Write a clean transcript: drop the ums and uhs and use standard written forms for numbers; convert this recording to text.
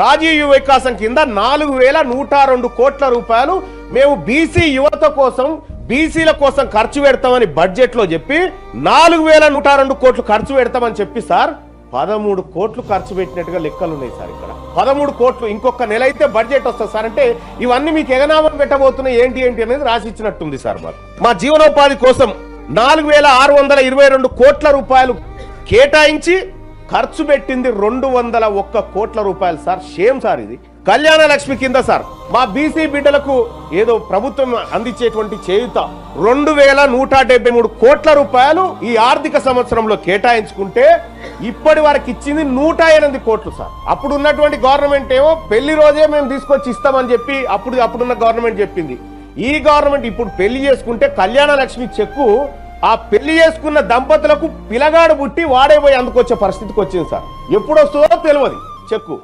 రాజీవ్ యువ వికాసం కింద 4102 కోట్ల రూపాయలు మేము బీసీ యువత కోసం బీసీల కోసం ఖర్చు పెడతామని బడ్జెట్ లో చెప్పి 4102 కోట్లు ఖర్చు పెడతామని చెప్పి సార్ 13 కోట్లు ఖర్చు పెట్టినట్టుగా లెక్కలు ఉన్నాయి సార్. ఇక్కడ 13 కోట్లు ఇంకొక నెల అయితే బడ్జెట్ వస్తుంది సార్. అంటే ఇవన్నీ మీకు ఎగనామం పెట్టబోతున్నాయి ఏంటి అనేది రాసి ఇచ్చినట్టుంది సార్. మా జీవనోపాధి కోసం 4622 కోట్ల రూపాయలు కేటాయించి ఖర్చు పెట్టింది 201 కోట్ల రూపాయలు సార్. షేమ్ సార్ ఇది. కళ్యాణ లక్ష్మి కింద సార్ మా బీసీ బిడ్డలకు ఏదో ప్రభుత్వం అందించేటువంటి చేయుత 2173 కోట్ల రూపాయలు ఈ ఆర్థిక సంవత్సరంలో కేటాయించుకుంటే ఇప్పటి వరకు ఇచ్చింది 108 కోట్లు సార్. అప్పుడు ఉన్నటువంటి గవర్నమెంట్ ఏమో పెళ్లి రోజే మేము తీసుకొచ్చి ఇస్తామని చెప్పి అప్పుడున్న గవర్నమెంట్ చెప్పింది. ఈ గవర్నమెంట్ ఇప్పుడు పెళ్లి చేసుకుంటే కళ్యాణ లక్ష్మి చెక్కు ఆ పెళ్లి చేసుకున్న దంపతులకు పిలగాడు పుట్టి వాడే పోయి అందుకొచ్చే పరిస్థితికి వచ్చింది సార్. ఎప్పుడు వస్తుందో తెలియదు చెక్కు.